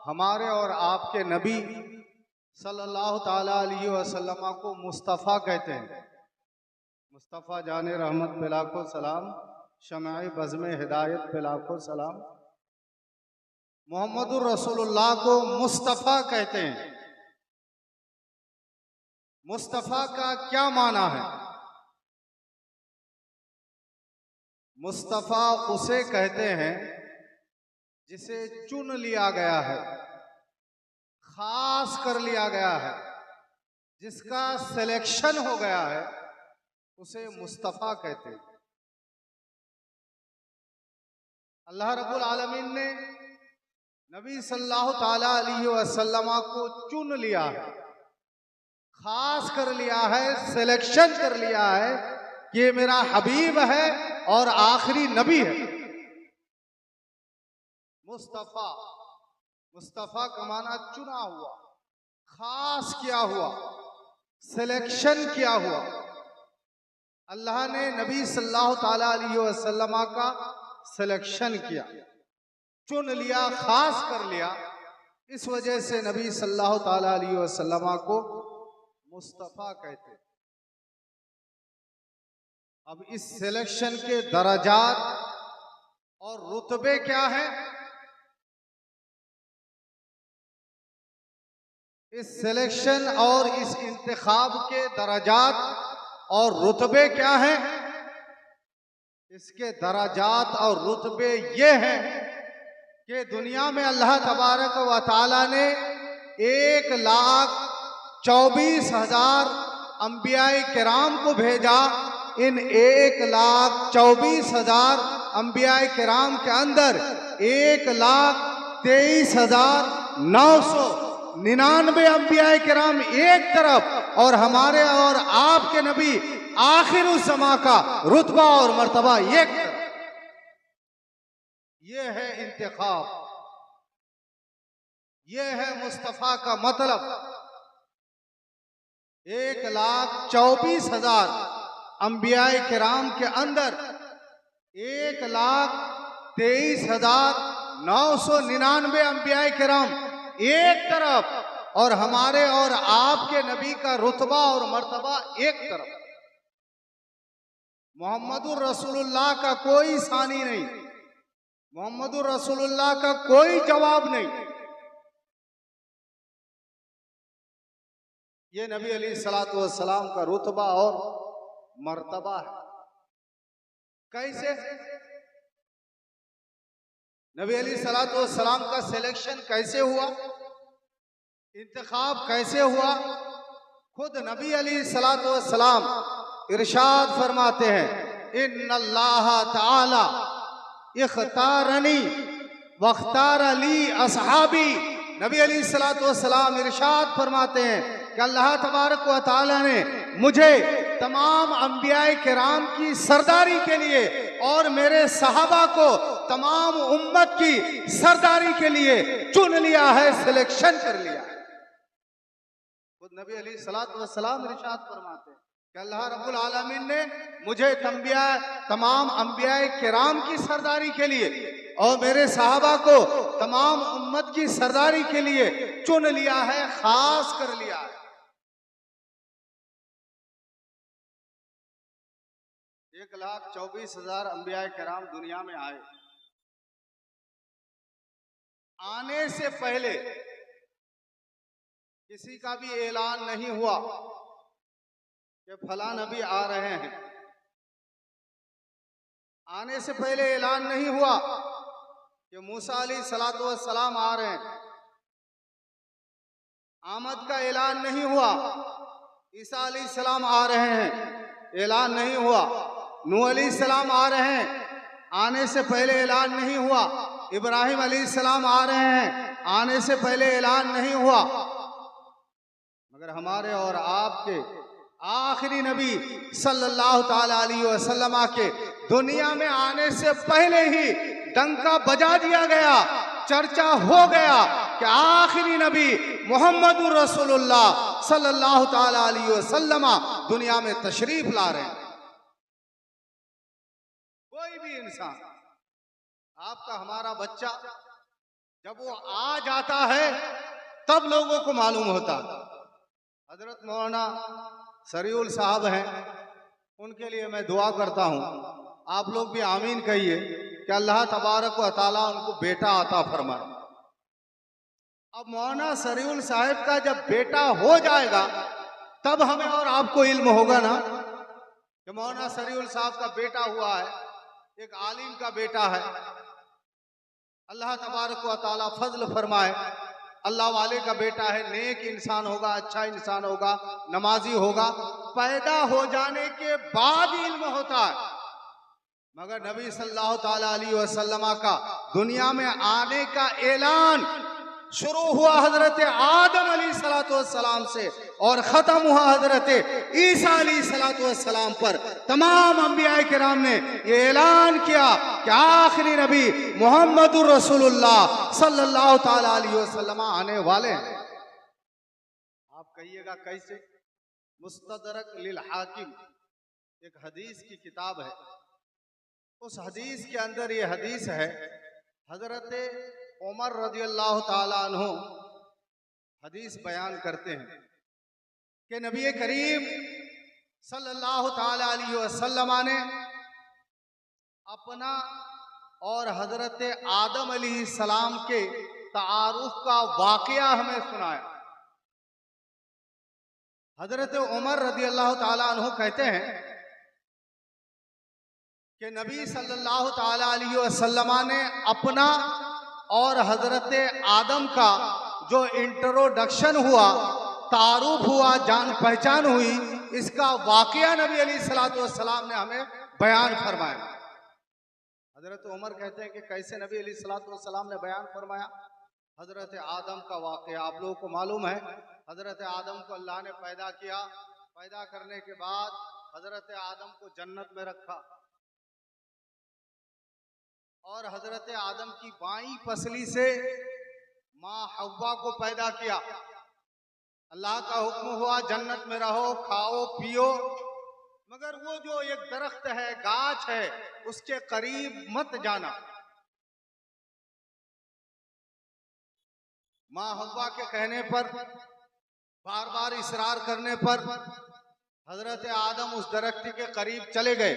हमारे और आपके नबी सल्लल्लाहु ताला अलैहि वसल्लम को मुस्तफ़ा कहते हैं। मुस्तफ़ा जाने रहमत पे लाखों सलाम, शमाए बज़्म हिदायत पे लाखों सलाम। मोहम्मदुर रसूलुल्लाह को मुस्तफ़ा कहते हैं। मुस्तफ़ा का क्या माना है? मुस्तफ़ा उसे कहते हैं जिसे चुन लिया गया है, खास कर लिया गया है, जिसका सिलेक्शन हो गया है, उसे मुस्तफ़ा कहते हैं। अल्लाह रब्बुल आलमीन ने नबी सल्लल्लाहु ताला अलैहि वसल्लम को चुन लिया है, खास कर लिया है, सिलेक्शन कर लिया है कि ये मेरा हबीब है और आखिरी नबी है। मुस्तफ़ा, मुस्तफ़ा का माना चुना हुआ, खास किया हुआ, सिलेक्शन किया हुआ। अल्लाह ने नबी सल्लल्लाहु ताला अलैहि वसल्लम का सिलेक्शन किया, चुन लिया, खास कर लिया। इस वजह से नबी सल्लल्लाहु ताला अलैहि वसल्लम को मुस्तफ़ा कहते हैं। अब इस सिलेक्शन के दर्जात और रुतबे क्या हैं? इस सिलेक्शन और इस इंतखाब के दर्जात और रुतबे क्या हैं? इसके दर्जात और रुतबे ये हैं कि दुनिया में अल्लाह तबारक व तआला ने 1,24,000 अंबियाए किराम को भेजा। इन 1,24,000 अंबियाए किराम के अंदर 1,23,999 अंबियाए किराम एक तरफ और हमारे और आपके नबी आखिर उस ज़मा का रुतबा और मर्तबा एक तरफ। ये है इंतखाब, ये है मुस्तफ़ा का मतलब। 1,24,000 अंबियाए किराम के अंदर 1,23,999 अंबियाए किराम एक तरफ और हमारे और आपके नबी का रुतबा और मर्तबा एक तरफ। मोहम्मदुर रसूलुल्लाह का कोई सानी नहीं, मोहम्मदुर रसूलुल्लाह का कोई जवाब नहीं। ये नबी अलैहिस्सलातु वस्सलाम का रुतबा और मर्तबा है। कैसे? नबी अलैहिस्सलातु वस्सलाम का सिलेक्शन कैसे हुआ, इंतखाब कैसे हुआ? खुद नबी अलैहिस्सलातु वस्सलाम इरशाद फरमाते हैं, इन्नल्लाह ताला इख्तारनी वख्तार अली असहाबी। नबी अलैहिस्सलातु वस्सलाम इरशाद फरमाते हैं कि अल्लाह तबारक व तआला ने मुझे तमाम अंबियाए किराम की सरदारी के लिए और मेरे सहाबा को तमाम उम्मत की सरदारी के लिए चुन लिया है, सिलेक्शन कर लिया है। खुद नबी अलैहिस्सलातु वस्सलाम इरशाद फरमाते हैं कि अल्लाह रब्बुल आलमीन ने मुझे तमाम अंबियाए किराम की सरदारी के लिए और मेरे सहाबा को तमाम उम्मत की सरदारी के लिए चुन लिया है, खास कर लिया है। 1,24,000 अंबियाए किराम दुनिया में आए। आने से पहले किसी का भी ऐलान नहीं हुआ कि फला नबी आ रहे हैं। आने से पहले ऐलान नहीं हुआ कि मूसा अलैहिस्सलातु वस्सलाम आ रहे हैं। आमद का ऐलान नहीं हुआ, ईसा अलैहिस्सलाम आ रहे हैं, ऐलान नहीं हुआ। नूह अलैहिस्सलाम आ रहे हैं, आने से पहले ऐलान नहीं हुआ। इब्राहिम अलैहिस्सलाम आ रहे हैं, आने से पहले ऐलान नहीं हुआ। मगर हमारे और आपके आखिरी नबी सल्लल्लाहु ताला अलैहि वसल्लम के दुनिया में आने से पहले ही डंका बजा दिया गया, चर्चा हो गया कि आखिरी नबी मोहम्मदुर रसूलुल्लाह सल्लल्लाहु ताला अलैहि वसल्लम दुनिया में तशरीफ ला रहे हैं। कोई भी इंसान, आपका हमारा बच्चा जब वो आ जाता है तब लोगों को मालूम होता। हजरत मौलाना सरीउल साहब हैं, उनके लिए मैं दुआ करता हूँ, आप लोग भी आमीन कहिए कि अल्लाह तबारक व तआला उनको बेटा अता फरमाए। अब मौलाना सरीउल साहब का जब बेटा हो जाएगा तब हमें और आपको इल्म होगा ना कि मौलाना सरीउल साहब का बेटा हुआ है, एक आलिम का बेटा है। अल्लाह तबारक व तआला फजल फरमाए, अल्लाह वाले का बेटा है, नेक इंसान होगा, अच्छा इंसान होगा, नमाजी होगा। पैदा हो जाने के बाद इल्म होता है, मगर नबी सल्लल्लाहु ताला अलैहि वसल्लम का दुनिया में आने का ऐलान शुरू हुआ हजरत आदम अलैहिस्सलाम से और खत्म हुआ हजरत ईसा अलैहिस्सलाम पर। तमाम अंबिया किराम ने ये ऐलान किया कि आखिरी नबी मोहम्मदुर रसूलुल्लाह सल्लल्लाहु ताला अलैहि वसल्लम आने वाले हैं। आप कहिएगा कैसे? मुस्तदरक लिल हाकिम एक हदीस की किताब है, उस हदीस के अंदर ये हदीस है, हजरत उमर रज़ियल्लाहु ताला अन्हु हदीस बयान करते हैं कि नबी करीम सल्लल्लाहु ताला अलैहि वसल्लम ने अपना और हजरत आदम अलैहिस्सलाम के तारुफ का वाकया हमें सुनाया। हजरत उमर रज़ियल्लाहु ताला अन्हु कहते हैं कि नबी सल्लल्लाहु ताला अलैहि वसल्लम ने अपना और हजरत आदम का जो इंट्रोडक्शन हुआ, तारुफ हुआ, जान पहचान हुई, इसका वाकया नबी अलैहिस्सलाम ने हमें बयान फरमाया। हजरत उमर कहते हैं कि कैसे नबी अलैहिस्सलाम ने बयान फरमाया? हजरत आदम का वाकया आप लोगों को मालूम है। हजरत आदम को अल्लाह ने पैदा किया, पैदा करने के बाद हजरत आदम को जन्नत में रखा और हजरत आदम की बाईं पसली से माँ हव्वा को पैदा किया। अल्लाह का हुक्म हुआ जन्नत में रहो, खाओ पियो, मगर वो जो एक दरख्त है, गाछ है, उसके करीब मत जाना। माँ हव्वा के कहने पर, बार बार इसरार करने पर हजरत आदम उस दरख्त के करीब चले गए।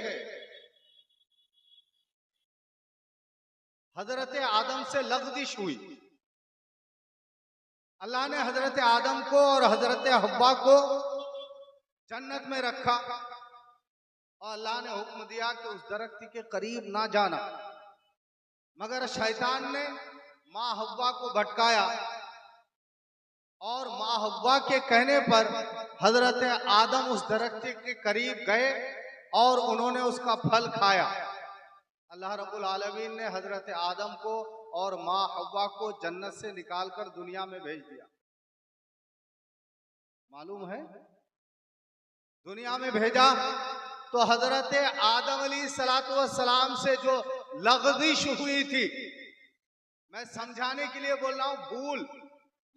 हजरत आदम से लग़ज़िश हुई। अल्लाह ने हजरत आदम को और हजरत हव्वा को जन्नत में रखा और अल्लाह ने हुक्म दिया कि उस दरख्त के करीब ना जाना, मगर शैतान ने माँ हव्वा को भटकाया और माँ हव्वा के कहने पर हजरत आदम उस दरख्त के करीब गए और उन्होंने उसका फल खाया। अल्लाह रब्बुल आलमीन ने हजरत आदम को और माँ हव्वा को जन्नत से निकालकर दुनिया में भेज दिया। मालूम है, दुनिया में भेजा तो हजरत आदम अलैहिस्सलाम से जो लग़ज़िश हुई थी, मैं समझाने के लिए बोल रहा हूं भूल,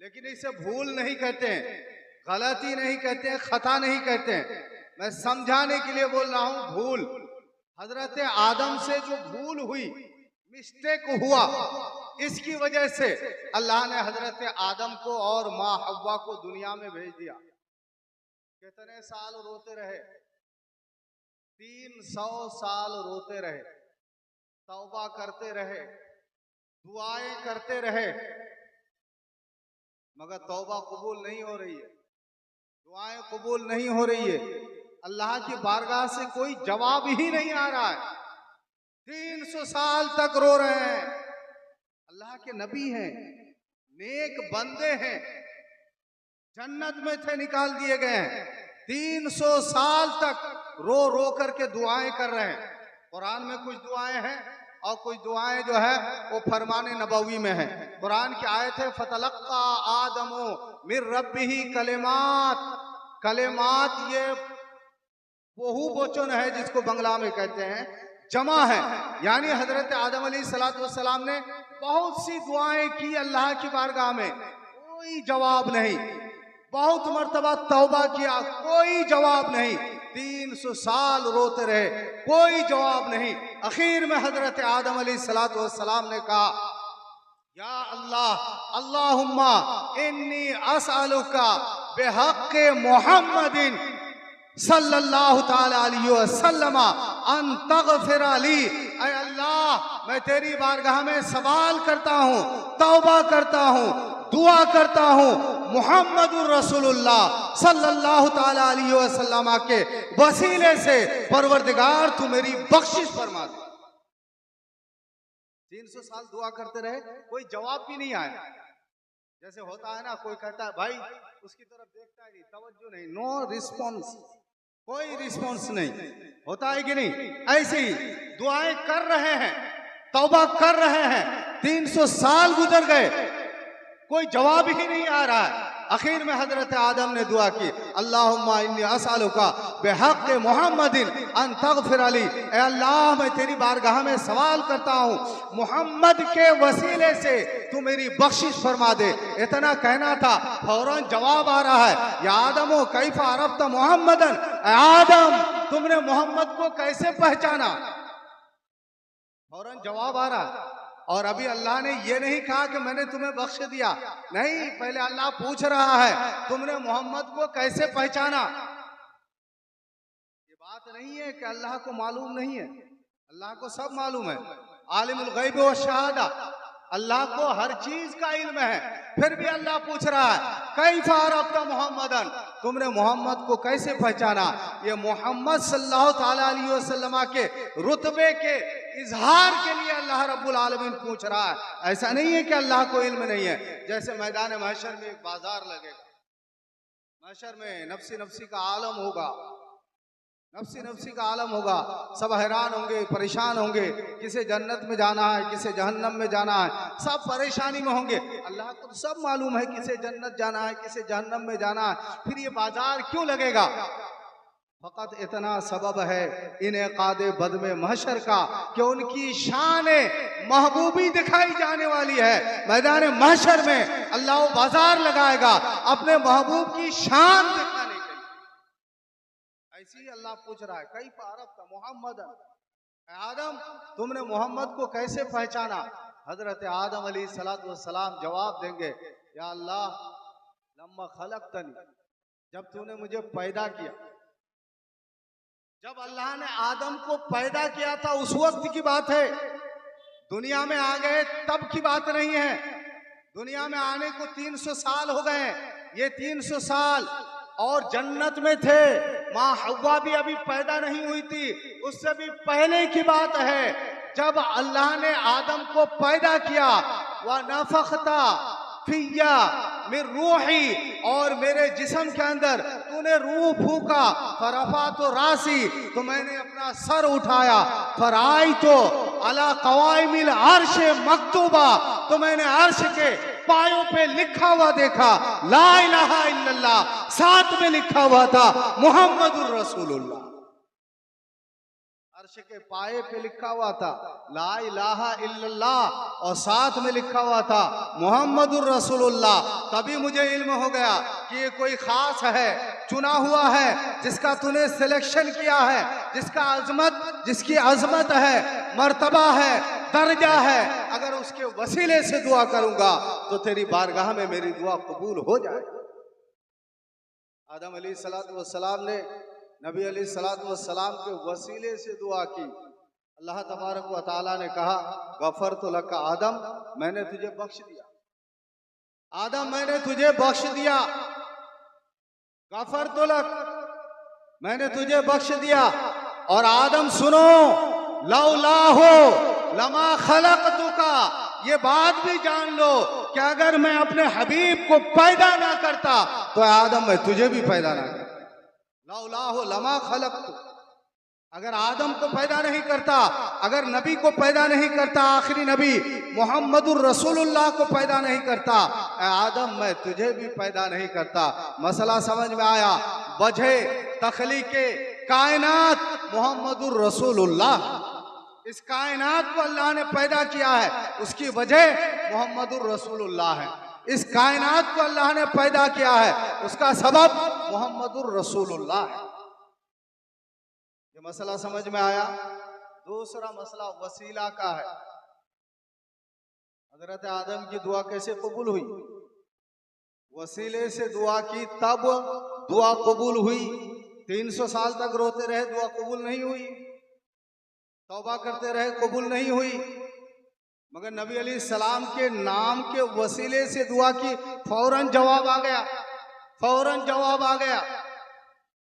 लेकिन इसे भूल नहीं कहते हैं, गलती नहीं कहते हैं, खता नहीं कहते हैं, मैं समझाने के लिए बोल रहा हूं भूल। हजरत आदम से जो भूल हुई, मिस्टेक हुआ, इसकी वजह से अल्लाह ने हजरत आदम को और माँ हव्वा को दुनिया में भेज दिया। कितने साल रोते रहे? 300 साल रोते रहे, तौबा करते रहे, दुआएं करते रहे, मगर तौबा कबूल नहीं हो रही है, दुआएं कबूल नहीं हो रही है, अल्लाह की बारगाह से कोई जवाब ही नहीं आ रहा है। 300 साल तक रो रहे हैं। अल्लाह के नबी हैं, नेक बंदे हैं, जन्नत में थे, निकाल दिए गए हैं, 300 साल तक रो रो करके दुआएं कर रहे हैं। कुरान में कुछ दुआएं हैं और कुछ दुआएं जो है वो फरमाने नबवी में है। कुरान की आयत है फतलक्का आदमो मिर रब्बिही कलिमात। कलिमात ये बहु वचन है जिसको बंगला में कहते हैं, जमा है, यानी हजरत आदम अलैहिस्सलाम ने बहुत सी दुआएं की अल्लाह की बारगाह में, कोई जवाब नहीं। बहुत मर्तबा तौबा किया, कोई जवाब नहीं। 300 साल रोते रहे, कोई जवाब नहीं। आखिर में हजरत आदम अलैहिस्सलाम ने कहा या अल्लाह, अल्लाहुम्मा इन्नी असअलुका बिहक़्क़ि मुहम्मदिन सल्लल्लाहु ताला अलैहि वसल्लम अन तग़फ़िर ली। ऐ अल्लाह, मैं तेरी बारगाह में सवाल करता हूँ, तौबा करता हूँ, दुआ करता हूँ, मुहम्मदुर रसूलुल्लाह सल्लल्लाहु ताला अलैहि वसल्लम के वसीले से परवरदिगार तू मेरी बख्शिश फरमा दे। 300 साल दुआ करते रहे, कोई जवाब भी नहीं आया। जैसे होता है ना, कोई कहता है भाई उसकी तरफ देखता ही नहीं, तवज्जो नहीं, नो रिस्पॉन्स, कोई रिस्पॉन्स नहीं, होता है कि नहीं? ऐसे ही दुआएं कर रहे हैं, तौबा कर रहे हैं, 300 साल गुजर गए, कोई जवाब ही नहीं आ रहा है। आखिर में हजरत आदम ने दुआ की, अल्लाहुम्मा इन्नी असअलुका बिहक़्क़ि मुहम्मदिन अन तग़फ़िर ली। ऐ अल्लाह, मैं तेरी बारगाह में सवाल करता हूँ, मुहम्मद के वसीले से तू मेरी बख्शिश फरमा दे। इतना कहना था, फौरन जवाब आ रहा है, या आदमो कैफ़ा अरफ़्ता मुहम्मदन। ऐ आदम, तुमने मोहम्मद को कैसे पहचाना? फौरन जवाब आ रहा है। और अभी अल्लाह ने ये नहीं कहा कि मैंने तुम्हें बख्श दिया, नहीं, पहले अल्लाह पूछ रहा है तुमने मोहम्मद को कैसे पहचाना। ये बात नहीं है कि अल्लाह को मालूम नहीं है, अल्लाह को सब मालूम है। आलिमुल गैब व शहादा, अल्लाह को हर चीज का इल्म है। फिर भी अल्लाह पूछ रहा है, कैफ़ा अरफ़्ता मुहम्मदन, तुमने मोहम्मद को कैसे पहचाना। ये मोहम्मद सल्लल्लाहु ताला अलैहि वसल्लम के रुतबे के इजहार के लिए अल्लाह रब्बुल आलमीन पूछ रहा है। ऐसा नहीं है कि अल्लाह को इल्म नहीं है। जैसे मैदान महशर में एक बाजार लगेगा, महशर में नफ्सी नफ्सी का आलम होगा, नफ्सी नफ्सी का आलम होगा, सब हैरान होंगे, परेशान होंगे, किसे जन्नत में जाना है, किसे जहन्नम में जाना है, सब परेशानी में होंगे। अल्लाह को तो सब मालूम है किसे जन्नत जाना है, किसे जहन्नम में जाना है, फिर ये बाजार क्यों लगेगा? फकत इतना सबब है इनेकादे बद में महशर का कि उनकी शान महबूबी दिखाई जाने वाली है। मैदान महशर में अल्लाह बाजार लगाएगा अपने महबूब की शान दिखाने के लिए। ऐसे ही अल्लाह पूछ रहा है, कैफ़ा अरफ़्ता मुहम्मदन, आदम, तुमने मोहम्मद को कैसे पहचाना। हजरत आदम अलैहिस्सलातु वस्सलाम जवाब देंगे, या अल्लाह, लम्मा खलक़तनी, जब तूने मुझे पैदा किया, जब अल्लाह ने आदम को पैदा किया था उस वक्त की बात है। दुनिया में आ गए तब की बात नहीं है। दुनिया में आने को 300 साल हो गए। ये 300 साल और जन्नत में थे, माँ हव्वा भी अभी पैदा नहीं हुई थी, उससे भी पहले की बात है। जब अल्लाह ने आदम को पैदा किया, वह नफ़ख़ता फिया मिन रूही, और मेरे जिस्म के अंदर तूने रूह फूका, फरफा तो रासी, तो मैंने अपना सर उठाया, फराई तो अला कवाइमिल अर्श मकतूबा, तो मैंने अर्श के पायों पे लिखा हुआ देखा, ला इलाहा इल्लल्लाह, साथ में लिखा हुआ था मुहम्मदुर रसूलुल्लाह। अर्श के पाए पे लिखा हुआ था ला इलाहा इल्लल्लाह, और साथ में लिखा हुआ था मुहम्मदुर रसूलुल्लाह। तभी मुझे इल्म हो गया कि ये कोई खास है, चुना हुआ है, जिसका तूने सिलेक्शन किया है, जिसकी अजमत है, मर्तबा है, दर्जा है। अगर उसके वसीले से दुआ करूंगा तो तेरी बारगाह में मेरी दुआ कबूल हो जाए। आदम अलैहिस्सलातु वस्सलाम ने नबी अलैहिस्सलातु वस्सलाम के वसीले से दुआ की। अल्लाह तबारक व तआला ने कहा, गफरतु लका आदम, मैंने तुझे बख्श दिया। आदम, मैंने तुझे बख्श दिया। गफरतु लक, मैंने तुझे बख्श दिया। और आदम सुनो, लौलाहु लमा खलक़तुका, ये बात भी जान लो कि अगर मैं अपने हबीब को पैदा ना करता तो आदम मैं तुझे भी पैदा ना करता। लौलाहु लमा खलक़तु, अगर आदम को पैदा नहीं करता, अगर नबी को पैदा नहीं करता, आखिरी नबी मुहम्मदुर रसूलुल्लाह को पैदा नहीं करता, आदम मैं तुझे भी पैदा नहीं करता। मसला समझ में आया? वजह तख्लीक़े कायनात मुहम्मदुर रसूलुल्लाह। इस कायनात को अल्लाह ने पैदा किया है, उसकी वजह मुहम्मदुर रसूलुल्लाह है। इस कायनात को अल्लाह ने पैदा किया है, उसका सबब मुहम्मदुर रसूलुल्लाह है। ये मसला समझ में आया? दूसरा मसला वसीला का है। हजरत आदम की दुआ कैसे कबूल हुई? वसीले से दुआ की तब दुआ कबूल हुई। 300 साल तक रोते रहे, दुआ कबूल नहीं हुई। तौबा करते रहे, कबूल नहीं हुई। मगर नबी अली सलाम के नाम के वसीले से दुआ की, फौरन जवाब आ गया, फौरन जवाब आ गया।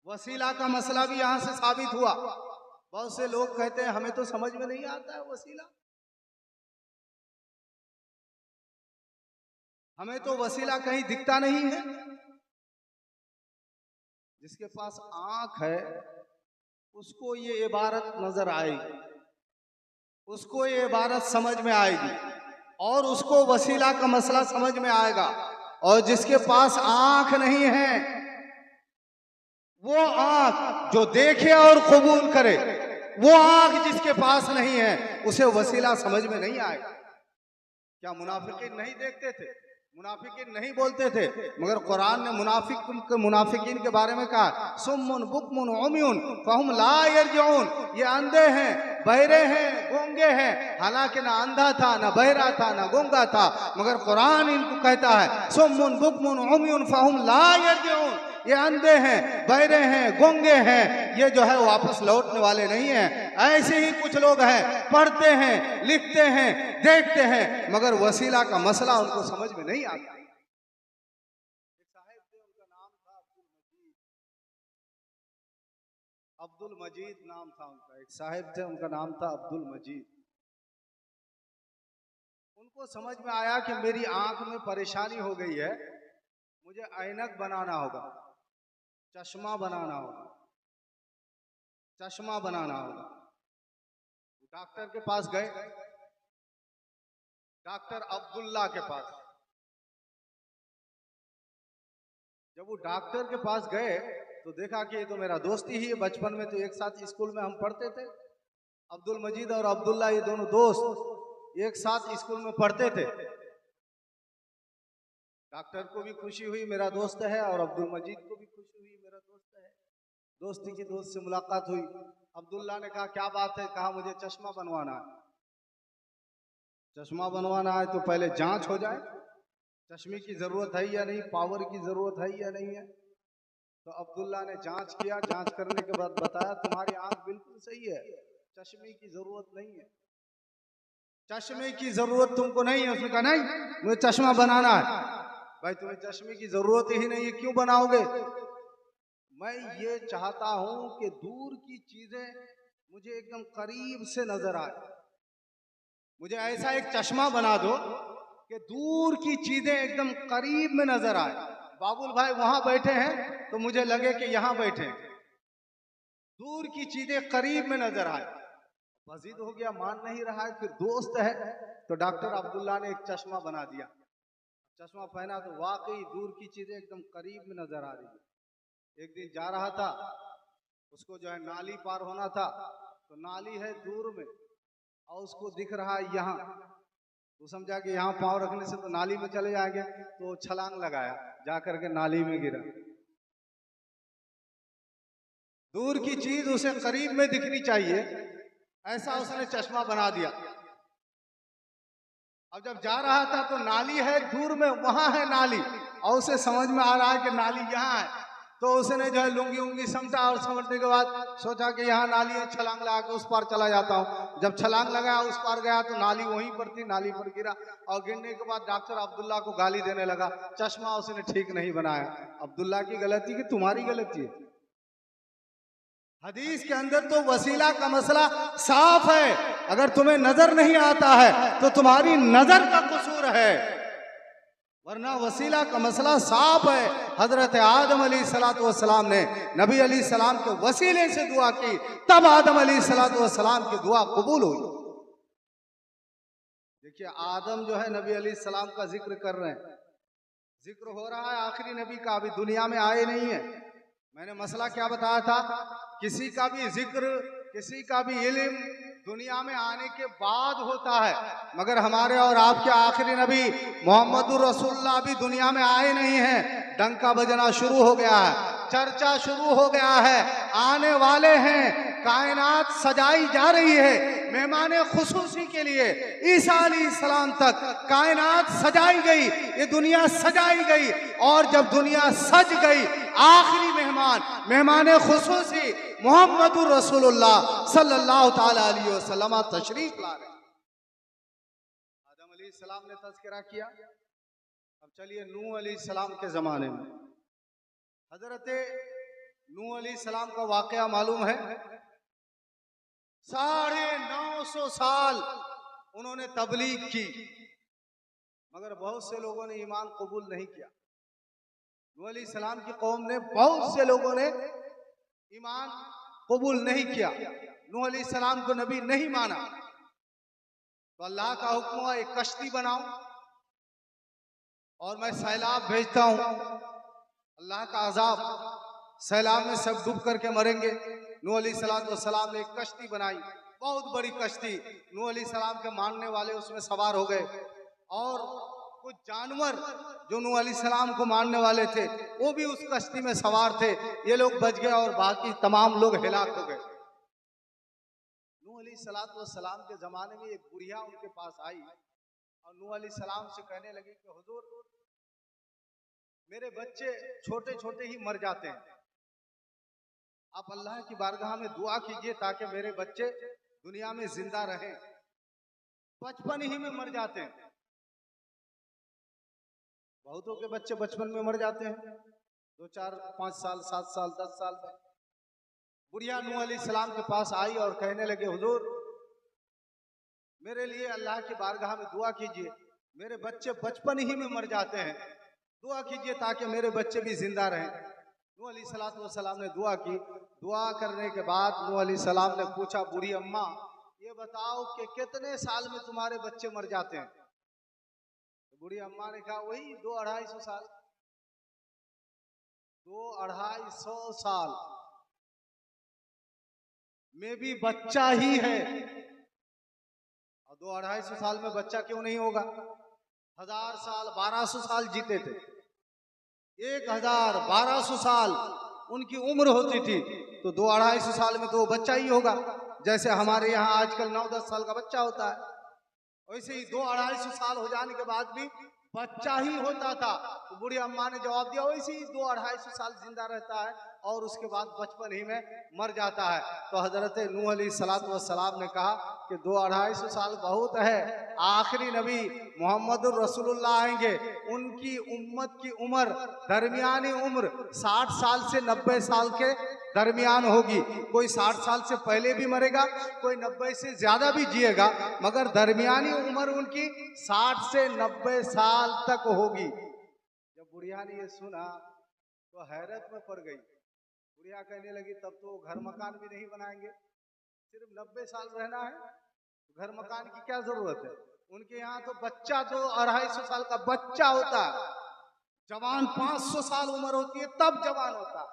वसीला का मसला भी यहां से साबित हुआ। बहुत से लोग कहते हैं हमें तो समझ में नहीं आता है वसीला, हमें तो वसीला कहीं दिखता नहीं है। जिसके पास आंख है उसको ये इबारत नजर आएगी, उसको ये इबारत समझ में आएगी और उसको वसीला का मसला समझ में आएगा। और जिसके पास आंख नहीं है, वो आंख जो देखे और कबूल करे, वो आंख जिसके पास नहीं है, उसे वसीला समझ में नहीं आएगा। क्या मुनाफिकीन नहीं देखते थे? मुनाफिकीन नहीं बोलते थे? मगर कुरान ने मुनाफिकीन के बारे में कहा, सुम्मुन बुकमुन उम्युन फहुम ला यरजिऊन, ये अंधे हैं, बहरे हैं, गूंगे हैं। हालांकि ना अंधा था, ना बहरा था, ना गूंगा था, मगर कुरान इनको कहता है सुम्मुन बुकमुन उम्युन फहुम ला यरजिऊन, ये अंधे हैं, बहरे हैं, गूंगे हैं, ये जो है वापस लौटने वाले नहीं हैं। ऐसे ही कुछ लोग हैं, पढ़ते हैं, लिखते हैं, देखते हैं, मगर वसीला का मसला उनको समझ में नहीं आता। एक साहिब थे, उनका नाम था अब्दुल मजीद नाम था उनका। एक साहिब थे, उनका नाम था अब्दुल मजीद। उनको समझ में आया कि मेरी आंख में परेशानी हो गई है, मुझे ऐनक बनाना होगा, चश्मा बनाना होगा, चश्मा बनाना होगा। डॉक्टर के पास गए, डॉक्टर अब्दुल्ला के पास। जब वो डॉक्टर के पास गए तो देखा कि ये तो मेरा दोस्त ही है, बचपन में तो एक साथ स्कूल में हम पढ़ते थे। अब्दुल मजीद और अब्दुल्ला ये दोनों दोस्त एक साथ स्कूल में पढ़ते थे। डॉक्टर को भी खुशी हुई मेरा दोस्त है, और अब्दुल मजीद को भी खुशी हुई मेरा दोस्त है। दोस्ती की दोस्त से मुलाकात हुई। अब्दुल्ला ने कहा क्या बात है? कहा मुझे चश्मा बनवाना है। चश्मा बनवाना है तो पहले जांच हो जाए, चश्मे की जरूरत है या नहीं, पावर की जरूरत है या नहीं है। तो अब्दुल्ला ने जांच किया, जांच करने के बाद बताया तुम्हारी आंख बिल्कुल सही है, चश्मे की जरूरत नहीं है, चश्मे की जरूरत तुमको नहीं है। उसने कहा नहीं, मुझे चश्मा बनाना है। भाई तुम्हें चश्मे की जरूरत ही नहीं है, क्यों बनाओगे? मैं ये चाहता हूं कि दूर की चीजें मुझे एकदम करीब से नजर आए। मुझे ऐसा एक चश्मा बना दो कि दूर की चीजें एकदम करीब में नजर आए। बाबुल भाई वहां बैठे हैं तो मुझे लगे कि यहां बैठे हैं, दूर की चीजें करीब में नजर आए। मजीद हो गया, मान नहीं रहा है। फिर दोस्त है तो डॉक्टर अब्दुल्ला ने एक चश्मा बना दिया। चश्मा पहना तो वाकई दूर की चीजें एकदम करीब में नजर आ रही है। एक दिन जा रहा था, उसको जो है नाली पार होना था, तो नाली है दूर में और उसको दिख रहा है यहाँ, तो समझा कि यहाँ पाँव रखने से तो नाली में चले जाएंगे, तो छलांग लगाया, जाकर के नाली में गिरा। दूर की चीज उसे करीब में दिखनी चाहिए, ऐसा उसने चश्मा बना दिया। अब जब जा रहा था तो नाली है दूर में, वहां है नाली, और उसे समझ में आ रहा है कि नाली यहाँ है, तो उसने जो है लुंगी उंगी समझा, और समझने के बाद सोचा कि यहाँ नाली है, छलांग लगा के उस पार चला जाता हूँ। जब छलांग लगाया उस पार गया तो नाली वहीं पर थी, नाली पर गिरा, और गिरने के बाद डॉक्टर अब्दुल्ला को गाली देने लगा, चश्मा उसने ठीक नहीं बनाया। अब्दुल्ला की गलती कि तुम्हारी गलती है? हदीस के अंदर तो वसीला का मसला साफ है। अगर तुम्हें नजर नहीं आता है तो तुम्हारी नजर का कसूर है, वरना वसीला का मसला साफ है। हजरत आदम अलैहिस्सलाम ने नबी अलैहिस्सलाम के वसीले से दुआ की, तब आदम अलैहिस्सलाम की दुआ कबूल हुई। देखिए आदम जो है नबी अलैहिस्सलाम का जिक्र कर रहे हैं, जिक्र हो रहा है आखिरी नबी का, अभी दुनिया में आए नहीं है। मैंने मसला क्या बताया था? किसी का भी जिक्र, किसी का भी इल्म दुनिया में आने के बाद होता है, मगर हमारे और आपके आखिरी नबी मोहम्मदुर रसूलुल्लाह भी दुनिया में आए नहीं हैं। डंका बजना शुरू हो गया है, चर्चा शुरू हो गया है, आने वाले हैं, कायनात सजाई जा रही है, मेहमान खुसूसी के लिए ईसा अलैहिस्सलाम तक कायनात सजाई गई, ये दुनिया सजाई गई। और जब दुनिया सज गई, आखिरी मेहमान खुसूसी मोहम्मदुर रसूलुल्लाह सल्लल्लाहु ताला अलैहि वसल्लम तशरीफ ला रहे। आदम अलैहिस्सलाम ने तज़किरा किया। अब चलिए नूह अलैहिस्सलाम के जमाने में हजरत नूह अलैहिस्सलाम का वाकया मालूम है। 950 साल उन्होंने तबलीग की, मगर बहुत से लोगों ने ईमान कबूल नहीं किया। नूह अलैहिस्सलाम की कौम ने, बहुत से लोगों ने ईमान कबूल नहीं किया, नूह अलैहिस्सलाम को नबी नहीं माना। तो अल्लाह का हुक्म हुआ एक कश्ती बनाओ और मैं सैलाब भेजता हूं, अल्लाह का अजाब, सैलाब में सब डूब करके मरेंगे। नूह अलैहिस्सलाम ने एक कश्ती बनाई, बहुत बड़ी कश्ती। नूह अलैहिस्सलाम के मानने वाले उसमें सवार हो गए और कुछ जानवर जो नूह अलैहिस्सलाम को मानने वाले थे वो भी उस कश्ती में सवार थे। ये लोग बच गए और बाकी तमाम लोग हिलाक हो गए। नूह अलैहिस्सलाम के जमाने में एक बुढ़िया उनके पास आई और नूह अलैहिस्सलाम से कहने लगी कि हुजूर, मेरे बच्चे छोटे छोटे ही मर जाते हैं, आप अल्लाह की बारगाह में दुआ कीजिए ताकि मेरे बच्चे दुनिया में जिंदा रहें, बचपन ही में मर जाते हैं। बहुतों के बच्चे बचपन में मर जाते हैं, 2, 4, 5 साल, 7 साल, 10 साल में। बुढ़िया नूह अलैहिस्सलाम के पास आई और कहने लगे, हुजूर मेरे लिए अल्लाह की बारगाह में दुआ कीजिए, मेरे बच्चे बचपन ही में मर जाते हैं, दुआ कीजिए ताकि मेरे बच्चे भी जिंदा रहें। नूह अलैहिस्सलाम ने दुआ की। दुआ करने के बाद नूह अलैहिस्सलाम ने पूछा, बूढ़ी अम्मा ये बताओ कि कितने साल में तुम्हारे बच्चे मर जाते हैं? तो बूढ़ी अम्मा ने कहा, वही 200-250 साल। 200-250 साल में भी बच्चा ही है। और 200-250 साल में बच्चा क्यों नहीं होगा? 1000 साल, 1200 साल जीते थे। 1000-1200 साल उनकी उम्र होती थी, तो 200-250 साल में तो वो बच्चा ही होगा। जैसे हमारे यहाँ आजकल 9-10 साल का बच्चा होता है, वैसे ही 200-250 साल हो जाने के बाद भी बच्चा ही होता था। तो बूढ़ी अम्मा ने जवाब दिया, वैसे ही 200-250 साल जिंदा रहता है और उसके बाद बचपन ही में मर जाता है। तो हजरत नूह अलैहिस्सलाम ने कहा कि 200-250 साल बहुत है, आखिरी नबी मोहम्मदुर रसूलुल्लाह आएंगे, उनकी उम्मत की उम्र, दरमियानी उम्र 60 साल से 90 साल के दरमियान होगी। कोई 60 साल से पहले भी मरेगा, कोई 90 से ज्यादा भी जिएगा, मगर दरमियानी उम्र उनकी 60 से 90 साल तक होगी। जब बुढ़िया ने ये सुना तो हैरत में पड़ गई। बुढ़िया कहने लगी, तब तो घर मकान भी नहीं बनाएंगे, सिर्फ 90 साल रहना है, घर मकान की क्या जरूरत है? उनके यहाँ तो बच्चा 200-250 साल का बच्चा होता है, जवान 500 साल उम्र होती है तब जवान होता है।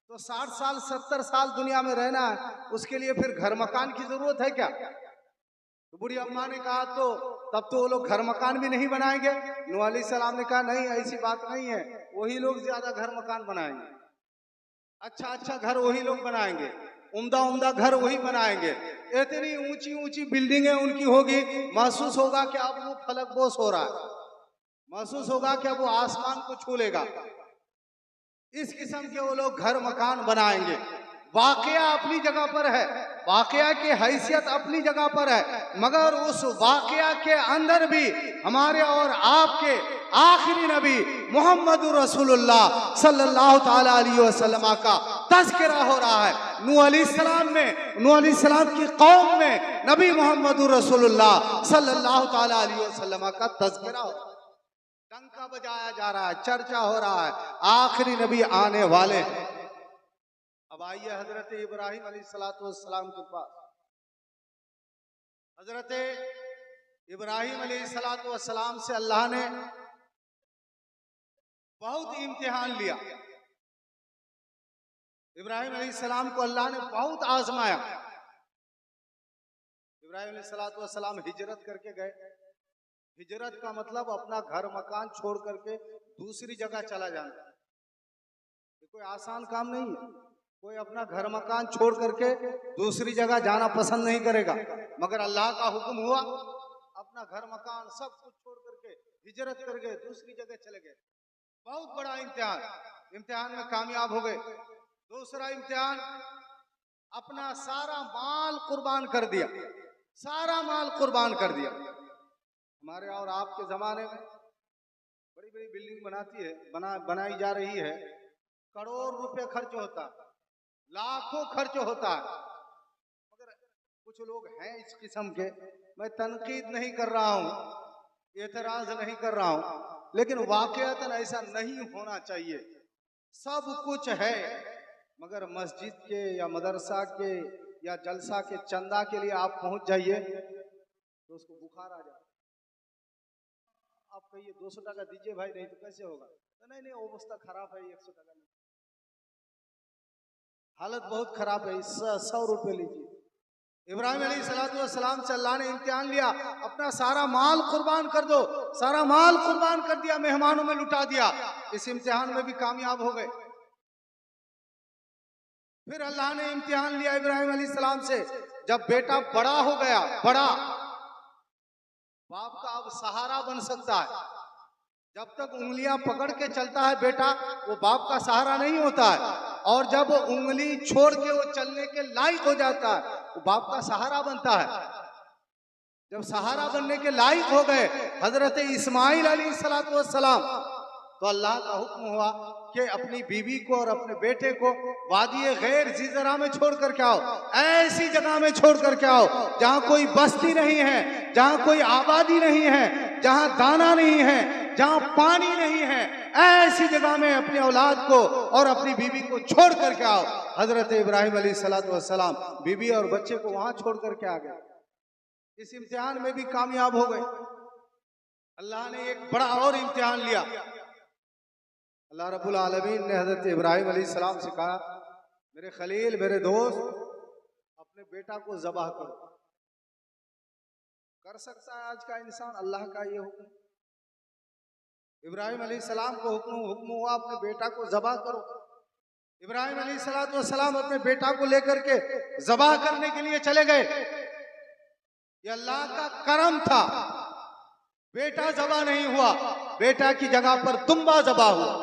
तो 60 साल 70 साल दुनिया में रहना है, उसके लिए फिर घर मकान की जरूरत है क्या? तो बूढ़ी अम्मा ने कहा, तो तब तो वो लोग घर मकान भी नहीं बनाएंगे। नूह अलैहिस्सलाम ने कहा, नहीं ऐसी बात नहीं है, वही लोग ज्यादा घर मकान बनाएंगे, अच्छा घर वही लोग बनाएंगे, उम्दा घर वही बनाएंगे। इतनी ऊंची ऊंची बिल्डिंगें उनकी होगी, महसूस होगा कि अब वो फलकबोस हो रहा है, महसूस होगा कि अब वो आसमान को छू लेगा। इस किस्म के वो लोग घर मकान बनाएंगे। वाकया अपनी जगह पर है, वाकया की हैसियत अपनी जगह पर है, मगर उस वाकया के अंदर भी हमारे और आपके आखिरी नबी मोहम्मदुर रसूलुल्लाह सल्लल्लाहु ताला अलैहि वसल्लम का तज़किरा हो रहा है। नूह अलैहिस्सलाम की कौम में नबी मोहम्मदुर रसूलुल्लाह सल्लल्लाहु ताला अलैहि वसल्लम का तज़किरा हो रहा है, डंका बजाया जा रहा है, चर्चा हो रहा है, आखिरी नबी आने वाले हैं। अब आइए हजरत इब्राहिम अलैहिस्सलाम के पास। हजरत इब्राहिम अलैहिस्सलाम से अल्लाह ने बहुत इम्तिहान लिया। इब्राहिम अलैहिस्सलाम को अल्लाह ने बहुत आजमाया। इब्राहिम अलैहिस्सलाम हिजरत करके गए। हिजरत का मतलब अपना घर मकान छोड़ करके दूसरी जगह चला जाना। ये कोई आसान काम नहीं है, कोई अपना घर मकान छोड़ करके दूसरी जगह जाना पसंद नहीं करेगा, मगर अल्लाह का हुक्म हुआ, अपना घर मकान सब कुछ छोड़ करके हिजरत करके दूसरी जगह चले गए। बहुत बड़ा इम्तिहान में कामयाब हो गए। दूसरा इम्तिहान, अपना सारा माल कुर्बान कर दिया, सारा माल कुर्बान कर दिया। हमारे और आपके जमाने में बड़ी बड़ी बिल्डिंग बनाई जा रही है, करोड़ रुपए खर्च होता है, लाखों खर्च होता है, मगर कुछ लोग हैं इस किस्म के। मैं तनकीद नहीं कर रहा हूँ, एतराज नहीं कर रहा हूँ, लेकिन वाकईतन ऐसा नहीं होना चाहिए। सब कुछ है, मगर मस्जिद के या मदरसा के या जलसा के चंदा के लिए आप पहुंच जाइए तो उसको बुखार आ जाए। आप कहिए 200 टका दीजिए भाई, नहीं तो कैसे होगा? तो नहीं अवस्था खराब है, 100 टका नहीं, हालत बहुत खराब है, 100 रुपये लीजिए। इब्राहिम अलैहिस्सलाम से अल्लाह ने इम्तिहान लिया, अपना सारा माल कुर्बान कर दो, सारा माल कुर्बान कर दिया, मेहमानों में लुटा दिया। इस इम्तिहान में भी कामयाब हो गए। फिर अल्लाह ने इम्तिहान लिया इब्राहिम अलैहिस्सलाम से, जब बेटा बड़ा हो गया, बड़ा, बाप का अब सहारा बन सकता है। जब तक उंगलियां पकड़ के चलता है बेटा, वो बाप का सहारा नहीं होता है, और जब उंगली छोड़ के वो चलने के लायक हो जाता है, वो बाप का सहारा बनता है। जब सहारा बनने के लायक हो गए हजरत इस्माइल अलैहिस्सलाम, तो अल्लाह का हुक्म हुआ कि अपनी बीवी को और अपने बेटे को वादी गैर ज़िज़रा में छोड़ करके आओ, ऐसी जगह में छोड़ करके आओ जहाँ कोई बस्ती नहीं है, जहाँ कोई आबादी नहीं है, जहाँ दाना नहीं है, जहाँ पानी नहीं है, ऐसी जगह में अपनी औलाद को और अपनी बीवी को छोड़ करके आओ। हजरत इब्राहिम अलैहिस्सलाम बीवी और बच्चे को वहां छोड़ करके आ गए। इस इम्तिहान में भी कामयाब हो गए। अल्लाह ने एक बड़ा और इम्तिहान लिया। अल्लाह रब्बुल आलमीन ने हजरत इब्राहिम अलैहिस्सलाम से कहा, मेरे खलील, मेरे दोस्त, अपने बेटा को ज़बाह करो। कर सकता है आज का इंसान अल्लाह का ये हुक्म? इब्राहिम अलैहिस्सलाम को हुक्म हुआ अपने बेटा को ज़बाह करो। इब्राहिम अलैहिस्सलाम अपने बेटा को लेकर के ज़बाह करने के लिए चले गए। ये अल्लाह का करम था, बेटा ज़बाह नहीं हुआ, बेटा की जगह पर दुम्बा ज़बाह हुआ।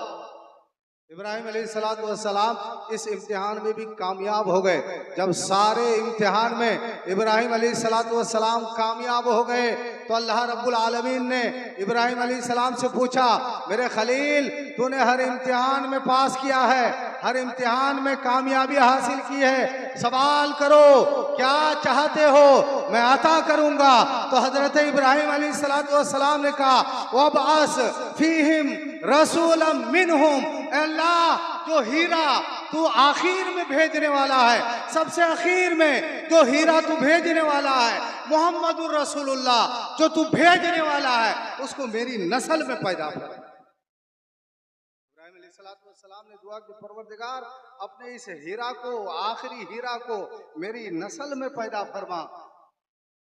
इब्राहिम अलैहिस्सलाम इस इम्तिहान में भी कामयाब हो गए। जब सारे इम्तिहान में इब्राहिम अलैहिस्सलाम कामयाब हो गए तो अल्लाह रब्बुल आलमीन ने इब्राहिम अलैहिस्सलाम से पूछा, मेरे खलील, तूने हर इम्तिहान में पास किया है, हर इम्तिहान में कामयाबी हासिल की है, सवाल करो, क्या चाहते हो, मैं अता करूंगा। तो हजरत इब्राहिम अलैहिस्सलाम ने कहा, वबअस फीहिम रसूलन मिनहुम, अल्लाह जो हीरा तू आखिर में भेजने वाला है, सबसे आखिर में जो हीरा तू भेजने वाला है, मोहम्मदुर रसूलुल्लाह जो तू भेजने वाला है, उसको मेरी नस्ल में पैदा कर। इब्राहिम अलैहिस्सलाम ने दुआ की, परवरदिगार अपने इस हीरा को, आखिरी हीरा को मेरी नस्ल में पैदा फरमा।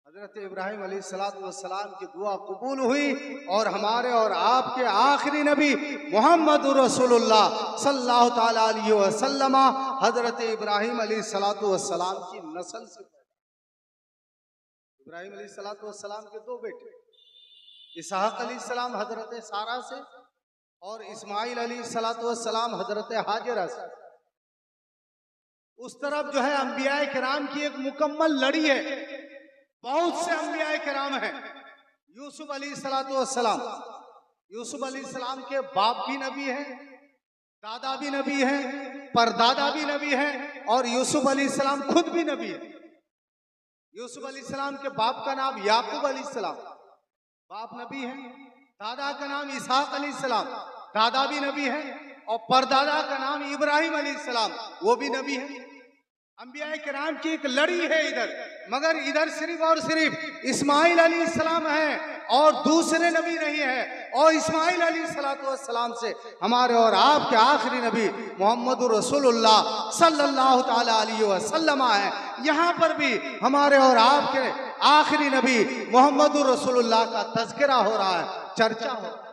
हजरत इब्राहिम अलैहिस्सलाम की दुआ कबूल हुई और हमारे और आपके आखिरी नबी मोहम्मदुर रसूलुल्लाह सल्लल्लाहु ताला अलैहि वसल्लम हजरत इब्राहिम अलैहिस्सलाम की नस्ल से। इब्राहिम अलैहिस्सलाम के दो बेटे, इसहाक अलैहिस्सलाम हजरत सारा से और इस्माइल अलैहिस्सलाम हजरत हाजिरा से। उस तरफ जो है अंबिया किराम की एक मुकम्मल लड़ी है, बहुत से अंबिया किराम हैं। यूसुफ अलैहिस्सलाम, यूसुफ अलैहिस्सलाम के बाप भी नबी हैं, दादा भी नबी हैं, परदादा भी नबी हैं, और यूसुफ अलैहिस्सलाम खुद भी नबी है। यूसुफ अलैहिस्सलाम के बाप का नाम याकूब अलैहिस्सलाम, बाप नबी है। दादा का नाम इसहाक अलैहिस्सलाम, दादा भी नबी है, और परदादा का नाम इब्राहिम अलैहिस्सलाम, वो भी नबी है। अंबिया किराम की एक लड़ी है इधर, मगर इधर सिर्फ और सिर्फ इस्माइल अलैहिस्सलाम है और दूसरे नबी नहीं है। और इस्माइल अलैहिस्सलाम से हमारे और आपके आखिरी नबी मोहम्मदुर रसूलुल्लाह सल्लल्लाहु ताला अलैहि वसल्लम है। यहाँ पर भी हमारे और आपके आखिरी नबी मोहम्मदुर रसूलुल्लाह का तज़किरा हो रहा है, चर्चा हो रहा है।